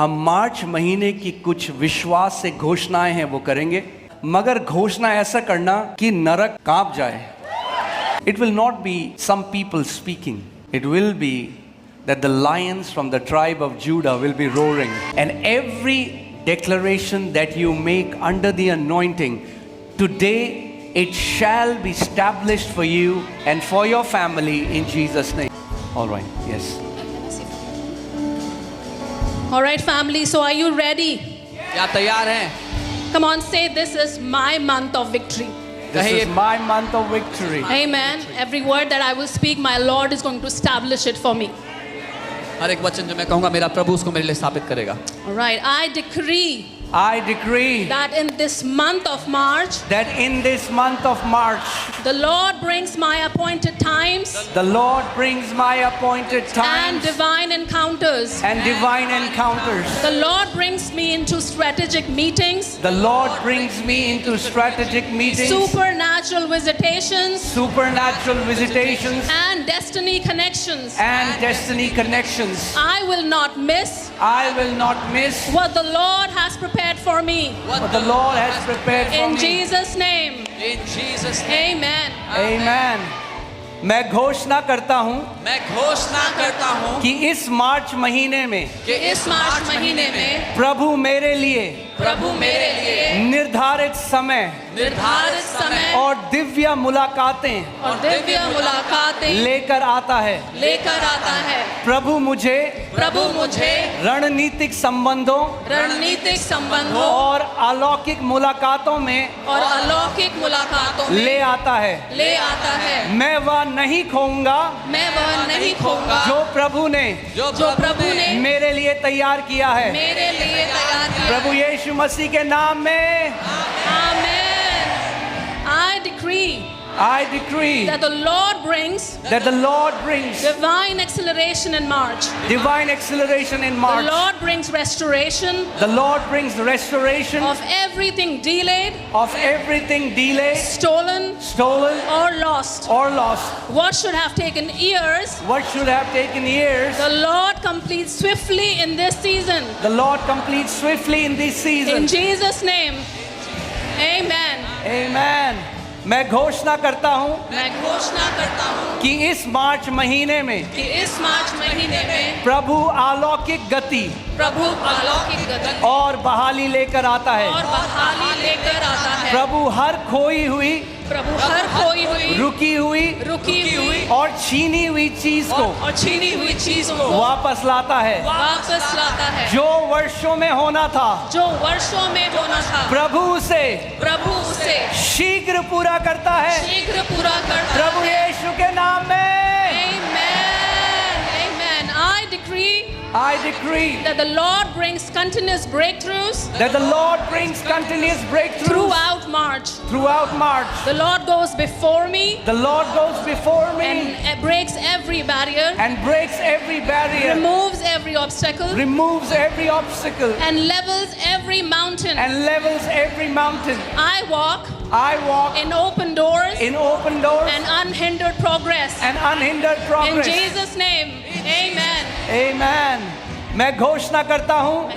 हम मार्च महीने की कुछ विश्वास से घोषणाएं हैं वो करेंगे, मगर घोषणा ऐसा करना कि नरक कांप जाए. It will not be some people speaking. It will be that the lions from the tribe of Judah will be roaring. And every declaration that you make under the anointing, today it shall be established for you and for your family in Jesus' name. All right, yes. All right, family, so are you ready? क्या तैयार हैं? Come on, say, this is my month of victory. This is my month of victory. Amen. Every word that I will speak, my Lord is going to establish it for me. हर एक वचन जो मैं कहूँगा मेरा प्रभु उसको मेरे लिए स्थापित करेगा. All right, I decree that in this month of March, the Lord brings my appointed times the Lord brings my appointed and times divine encounters. and divine encounters. The Lord brings me into strategic meetings, The Lord brings me into strategic meetings, supernatural visitations, supernatural visitations, and destiny connections. and destiny connections. I will not miss I will not miss what the Lord has prepared for me. what the Lord has prepared for In me. Jesus' name, In Jesus' name. amen. Amen. मैं घोषणा करता हूँ मैं घोषणा करता हूँ कि इस मार्च महीने में कि इस मार्च महीने में प्रभु मेरे लिए प्रभु मेरे लिए निर्धारित समय निर्धारित समय और दिव्य मुलाकातें और दिव्य मुलाकातें लेकर आता है. लेकर आता है. प्रभु मुझे रणनीतिक संबंधों रणनीतिक संबंधों और अलौकिक मुलाकातों में और अलौकिक मुलाकातों में ले आता है. मैं वह नहीं खोऊंगा जो प्रभु ने प्रभु ने मेरे लिए तैयार किया है. मेरे लिए तैयार किया. प्रभु यीशु मसीह के नाम में Amen. I decree that that the Lord brings divine acceleration in March. divine acceleration in March. The Lord brings restoration The Lord brings restoration of everything delayed, of everything delayed, stolen, stolen, or lost. or lost. What should have taken years, What should have taken years, the Lord completes swiftly in this season. the Lord completes swiftly in this season. In Jesus' name, amen. Amen. मैं घोषणा करता हूँ कि इस मार्च महीने में कि इस मार्च महीने में प्रभु अलौकिक गति प्रभु अलौकिक गति और बहाली लेकर आता है. और बहाली लेकर आता है. प्रभु हर खोई हुई, रुकी हुई और छीनी हुई चीज को वापस लाता है. जो वर्षों में होना था प्रभु उसे शीघ्र पूरा करता है. प्रभु यीशु के नाम में I decree that the Lord brings continuous breakthroughs throughout March. The Lord goes before me and breaks every barrier, removes every obstacle, and levels every mountain. I walk in open doors and unhindered progress. In Jesus' name, amen. Amen. मैं घोषणा करता हूँ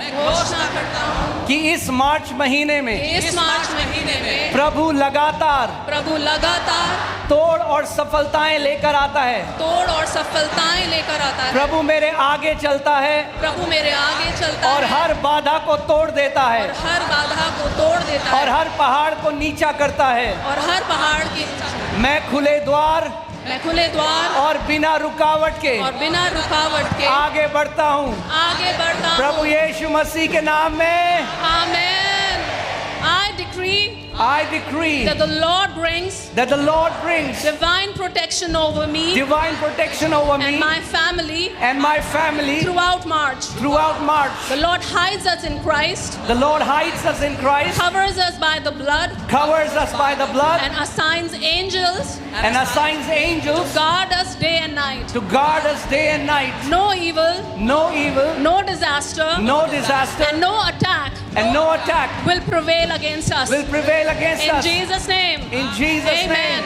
कि इस मार्च महीने में प्रभु लगातार तोड़ और सफलताएं लेकर आता है. प्रभु मेरे आगे चलता है और हर बाधा को तोड़ देता है और हर पहाड़ को नीचा करता है. मैं खुले द्वार और बिना रुकावट के आगे बढ़ता हूँ. प्रभु यीशु मसीह के नाम में Amen. I decree that the Lord brings divine protection over me and my family throughout March. The Lord hides us in Christ, covers us by the blood, and assigns angels to guard us day and night. No evil, no disaster, and no attack will prevail against us. In Jesus' name. Amen.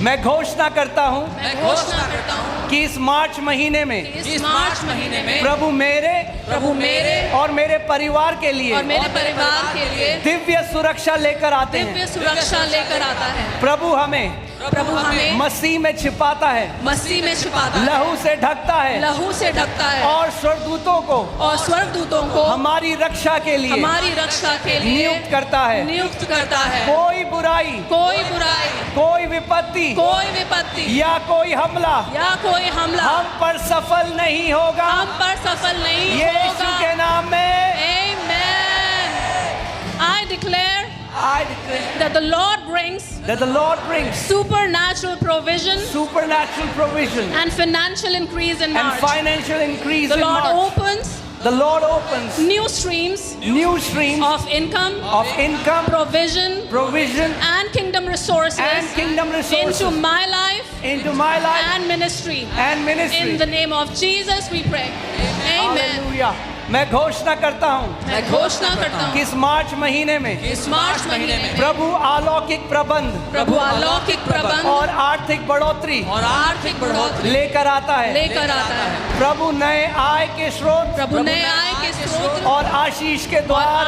मैं घोषणा करता हूँ कि इस मार्च महीने में प्रभु मेरे और मेरे परिवार के लिए और मेरे परिवार के लिए दिव्य सुरक्षा लेकर आते हैं। दिव्य सुरक्षा लेकर आता है। प्रभु हमें मसीह में छिपाता है, मसीह में छिपाता है, लहू से ढकता है, लहू से ढकता है, और स्वर्गदूतों को हमारी रक्षा के लिए नियुक्त करता है। कोई बुराई, कोई विपत्ति या कोई हमला हम पर सफल नहीं होगा। यीशु के नाम में I declare that the Lord brings supernatural provision and financial increase in March. The Lord opens new streams of income, provision and kingdom resources into my life and ministry. In the name of Jesus we pray. Amen. Hallelujah. मैं घोषणा करता हूँ कि इस मार्च महीने में प्रभु अलौकिक प्रबंध और आर्थिक बढ़ोतरी लेकर आता है। प्रभु नए आय के स्रोत और आशीष के द्वार